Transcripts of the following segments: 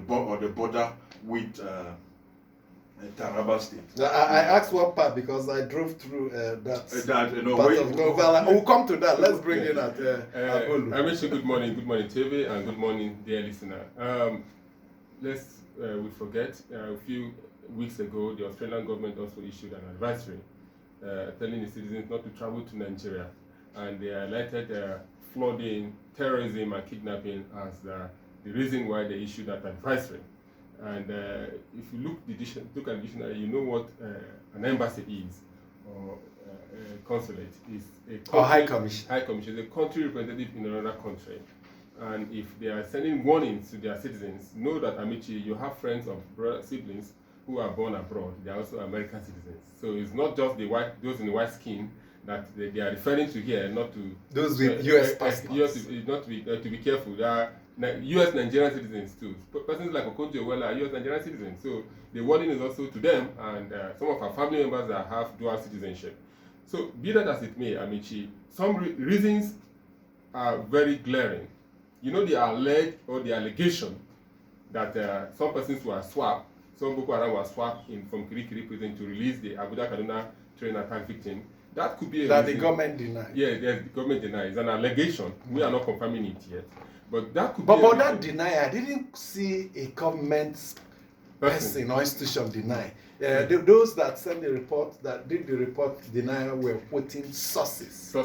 the border with Taraba State. I asked what part because I drove through that no, part of Gonzala. We'll come to that. Let's bring in at Abolu. I wish you good morning, Teve, and good morning, dear listener. Lest we forget, a few weeks ago, the Australian government also issued an advisory telling the citizens not to travel to Nigeria, and they highlighted flooding, terrorism, and kidnapping as the reason why they issued that advisory. And if you look at the dictionary, you know what an embassy is, or a consulate is. Or high commission. High commission is a country representative in another country. And if they are sending warnings to their citizens, know that, Amici, you have friends or siblings who are born abroad. They are also American citizens. So it's not just those in the white skin that they are referring to here, not to those with U.S. passports. Not to be careful. There are U.S. Nigerian citizens too. Persons like Okonjo-Iweala are U.S. Nigerian citizens. So the warning is also to them and some of our family members that have dual citizenship. So be that as it may, Amici, some reasons are very glaring. You know, the allegation that some persons were swapped, some Boko Haram were swapped from Kirikiri prison to release the Abuja Kaduna train attack victim. That could be a that reason. The government denied. Yeah, the government denies. It's an allegation. We are not confirming it yet. But that could but be. But that deny, I didn't see a government person or institution deny. Those that sent the report, that did the report deny, were quoting sources.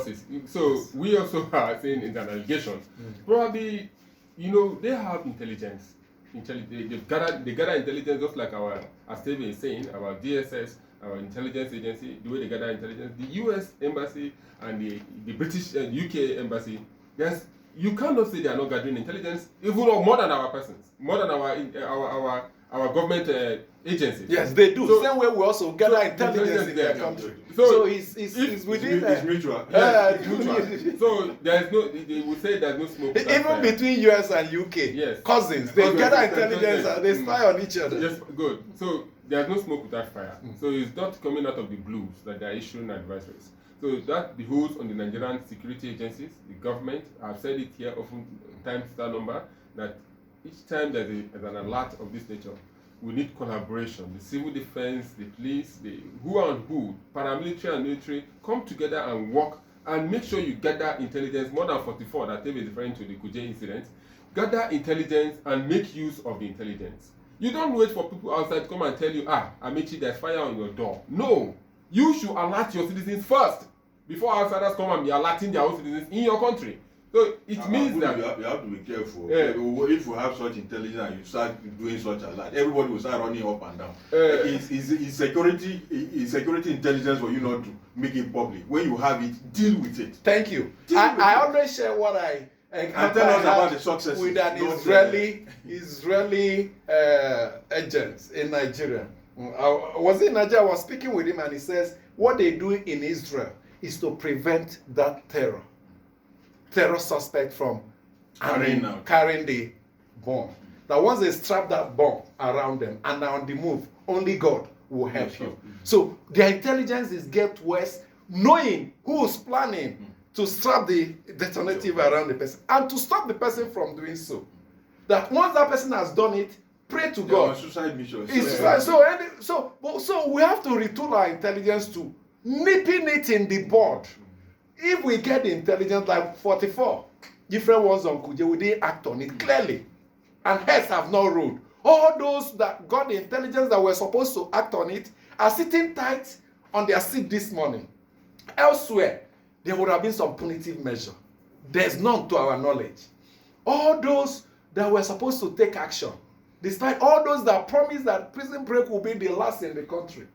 So we also are saying it's an allegation. Probably, they have intelligence. They gather intelligence just like as Steve is saying, our DSS, our intelligence agency, the way they gather intelligence. The U.S. embassy and the British and UK embassy, you cannot say they are not gathering intelligence, even more than our persons, more than our government agencies. Yes, they do. So, same way we also gather intelligence in their country. So it's within it's mutual. It's mutual. So there is no. They will say there is no smoke. Even between US and UK, yes, cousins, they gather intelligence and they spy on each other. Yes, good. So there is no smoke without fire. So it's not coming out of the blues that they are issuing advisories. So that behoves on the Nigerian security agencies, the government. I've said it here often times that number, that each time there's an alert of this nature, we need collaboration. The civil defense, the police, who, paramilitary and military, come together and work and make sure you gather intelligence, more than 44 that Teve is referring to, the Kuje incident. Gather intelligence and make use of the intelligence. You don't wait for people outside to come and tell you, Amici, there's fire on your door. No, you should alert your citizens first before outsiders come and be alerting their own citizens in your country. So it means that you have to be careful. If you have such intelligence and you start doing such alert, everybody will start running up and down. It's security intelligence for you not to make it public. When you have it, deal with it. Thank you. I always share what I and tell us about the success with an Israeli agent in Nigeria. I was in Nigeria. I was speaking with him, and he says what they do in Israel is to prevent that terror suspect from carrying the bomb. That once they strap that bomb around them and are on the move, only God will help you. So their intelligence is get worse, knowing who is planning to strap the detonative around the person and to stop the person from doing so. That once that person has done it, pray to God. Suicide mission. So we have to retool our intelligence to nipping it in the bud. If we get the intelligence like 44 different ones on Kuje, we didn't act on it clearly. And heads have not ruled. All those that got the intelligence that were supposed to act on it are sitting tight on their seat this morning. Elsewhere, there would have been some punitive measure. There's none to our knowledge. All those that were supposed to take action, despite all those that promised that prison break will be the last in the country,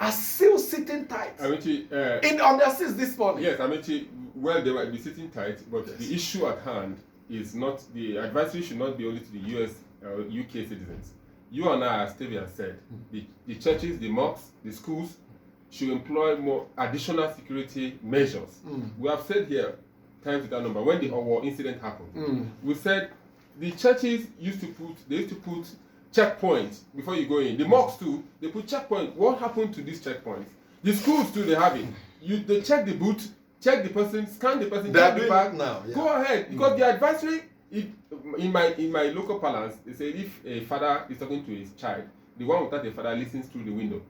are still sitting tight on their seats this morning. Yes, Amici, well, they might be sitting tight, but the issue at hand is not, the advisory should not be only to the US or UK citizens. You and I, as Stevie has said, the churches, the mosques, the schools should employ more additional security measures. We have said here, times without number, when the war incident happened, we said the churches used to put checkpoints before you go in. The mosques too, they put checkpoints. What happened to these checkpoints? The schools too, they have it. They check the boot, check the person, scan the person, check the bag. Now, Go ahead, because the advisory if in my local parlance, they say if a father is talking to his child, the one without a father listens through the window.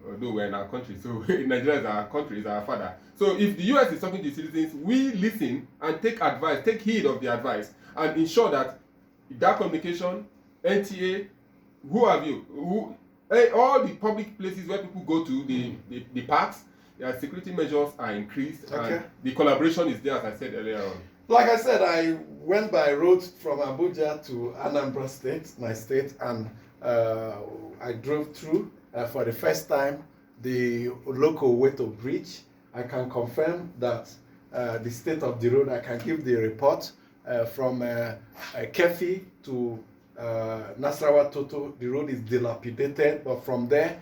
Although we're in our country, so Nigeria is our country, is our father. So if the US is talking to citizens, we listen and take advice, take heed of the advice, and ensure that communication, NTA, who have you, all the public places where people go to, the parks, their security measures are increased, and the collaboration is there, as I said earlier on. Like I said, I went by road from Abuja to Anambra State, my state, and I drove through for the first time the local Weto Bridge. I can confirm that the state of the road, I can give the report from Kefi to Nasarawa Toto, the road is dilapidated, but from there